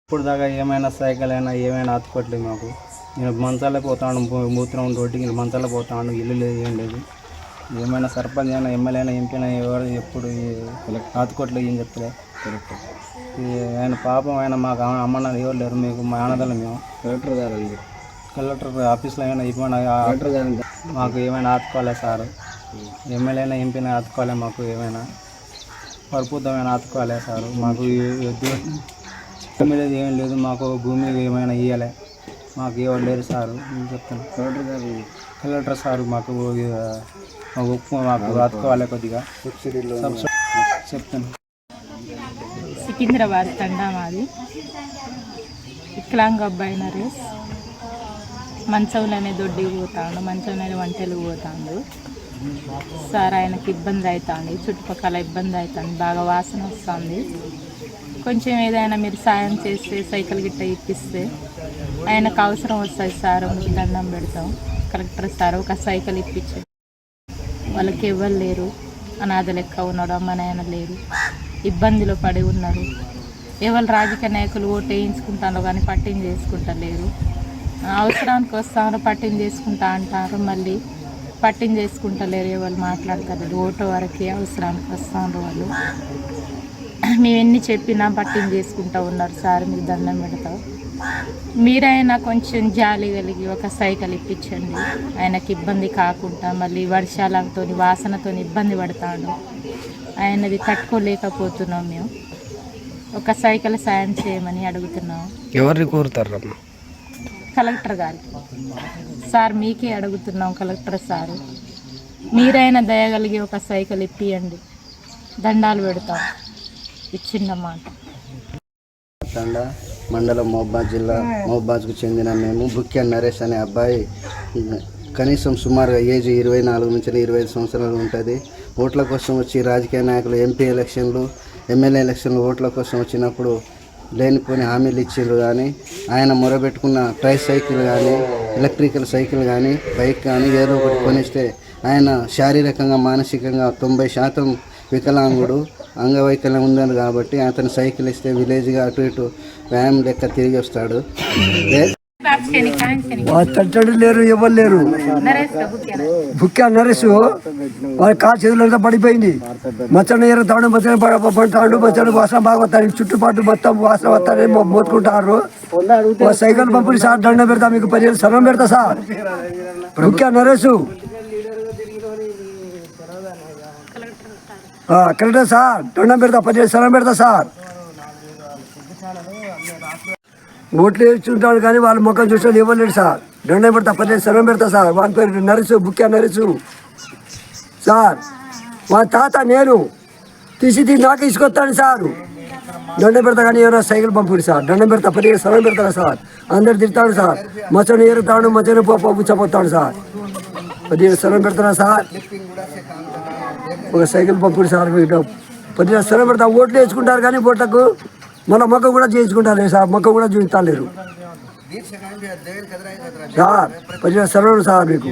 ఇప్పుడు దాకా ఏమైనా సైకిల్ అయినా ఏమైనా ఆతుకోవట్లేదు మాకు. నేను మంచాలే పోతాను, మూత్రం రోడ్డుకి మంచాలే పోతాను, ఇల్లు లేదు, ఏం లేదు. ఏమైనా సర్పంచ్ అయినా ఎమ్మెల్యే అయినా ఎంపీ అయినా ఎవరు ఎప్పుడు ఆతుకోవట్లేదు, ఏం చెప్తలే. ఆయన పాపం ఆయన మాకు అమ్మన్న ఎవరు లేరు, మీకు మా ఆనందాలు మేము. కలెక్టర్ ఆఫీస్లో ఏమైనా ఇవ్వమైనా మాకు ఏమైనా ఆతుకోవాలి సార్. ఎమ్మెల్యే అయినా ఎంపీ అయినా ఆతుకోవాలి, మాకు ఏమైనా పరిపూర్ణమైన ఆతుకోవాలి సార్. మాకు భూమి లేదు, ఏం లేదు, మాకు భూమి ఏమైనా ఇవ్వాలి, మాకు ఎవరు లేరు సారు. నేను చెప్తాను కలెక్టర్ సారు మాకు మాకు ఆతుకోవాలి కొద్దిగా చెప్తాను. సికింద్రాబాద్ తండా మాది. వికలాంగ అబ్బాయి నరేష్ మంచంలోనే దొడ్డికి పోతాడు, మంచంలోనే వంటలు పోతాడు సార్. ఆయనకి ఇబ్బంది అవుతుంది, చుట్టుపక్కల ఇబ్బంది అవుతుంది, బాగా వాసన వస్తుంది. కొంచెం ఏదైనా మీరు సాయం చేస్తే సైకిల్ గిట్ట ఇప్పిస్తే ఆయనకు అవసరం వస్తుంది సార్. మీకు దండం పెడతాం. కలెక్టర్ సార్ ఒక సైకిల్ ఇప్పించండి. వాళ్ళకి ఎవరు లేరు, అనాథ లెక్క ఉన్నాడు, అమ్మ నాయన లేరు, ఇబ్బందిలో పడి ఉన్నారు. ఎవరు రాజకీయ నాయకులు ఓటు వేయించుకుంటారో కానీ పట్టింగ్ చేసుకుంటా లేరు. అవసరానికి వస్తాను పట్టింగ్ చేసుకుంటా అంటారు, మళ్ళీ పట్టింగ్ చేసుకుంటలేరు, ఎవరు మాట్లాడతారు. ఓటు వరకు అవసరానికి వస్తారు వాళ్ళు. మేము ఎన్ని చెప్పినా పట్టింగ్ చేసుకుంటూ ఉన్నారు సార్. మీకు దండం పెడతాం. మీరైనా కొంచెం జాలి కలిగి ఒక సైకిల్ ఇప్పించండి, ఆయనకి ఇబ్బంది కాకుండా. మళ్ళీ వర్షాలతో వాసనతో ఇబ్బంది పడతాడు, ఆయనది తట్టుకోలేకపోతున్నాం. మేము ఒక సైకిల్ సాయం చేయమని అడుగుతున్నాం. ఎవరిని కోరుతారు? కలెక్టర్ గారికి సార్, మీకే అడుగుతున్నాం కలెక్టర్ సారు. మీరైనా దయగలిగి ఒక సైకిల్ ఇప్పియండి, దండాలు పెడతాం. ఇచ్చిందన్నమాట. తండా మండలం మహబాద్ జిల్లా మహబాద్కు చెందిన మేము. బుక్యా నరేష్ అనే అబ్బాయి కనీసం సుమారుగా ఏజ్ 24 నుంచి 25 సంవత్సరాలు ఉంటుంది. ఓట్ల కోసం వచ్చి రాజకీయ నాయకులు ఎంపీ ఎలక్షన్లు, ఎమ్మెల్యే ఎలక్షన్లు ఓట్ల కోసం వచ్చినప్పుడు లేనిపోని హామీలు ఇచ్చిండ్రు. కానీ ఆయన మొరబెట్టుకున్న ట్రై సైకిల్ కానీ, ఎలక్ట్రికల్ సైకిల్ కానీ, బైక్ కానీ ఏదో ఒకటి కొనిస్తే ఆయన శారీరకంగా మానసికంగా 90% వికలాంగుడు, అంగవైకల్యం ఉందని కాబట్టి అతను సైకిల్ ఇస్తే విలేజ్గా అటు ఇటు వ్యాయామం లెక్క తిరిగి వస్తాడు. తట్టడు లేరు, ఎవరు లేరు. బుక్యా నరేష్ వాళ్ళ చేతులంతా పడిపోయింది. మచ్చని ఎరుగుతాడు, మచ్చని పడతాడు, మచ్చని వాసన బాగా వస్తాడు, చుట్టుపక్కల మొత్తం వాసన వస్తారని మోసుకుంటారు. సైకిల్ పంపుని సార్ దండం పెడతా, మీకు 10 సరం పెడతా సార్. బుక్యా నరేష్ కరెక్టే సార్, దండం పెడతా, 10 సరం పెడతా సార్. ఓట్లు వేస్తుంటాడు కానీ వాళ్ళ ముఖం చూస్తే ఇవ్వలేడు సార్. దండం పెడతా, 10 సరం పెడతా సార్. వాని పేరు నరేష్, బుక్యా నరేష్ సార్. వాళ్ళ తాత నేను తీసి నాకు ఇసుకొస్తాను సార్. దండం పెడతా కానీ ఎవరో సైకిల్ పంపుడు సార్. దండం పెడతా, 10 సరం పెడతాను సార్. అందరు తిడతాడు సార్. మచ్చని ఏరుతాడు, మచ్చని పుచ్చపోతాడు సార్. 10 సరం పెడతాను సార్. ఒక సైకిల్ పంపుడు సార్. 10 సరం పెడతా. ఓట్లు వేసుకుంటారు కానీ ఓట్లకు మన మొక్క కూడా చేయించుకుంటారు సార్. మొక్క కూడా చూపిస్తలేరు సార్. 10 సరం సార్ మీకు.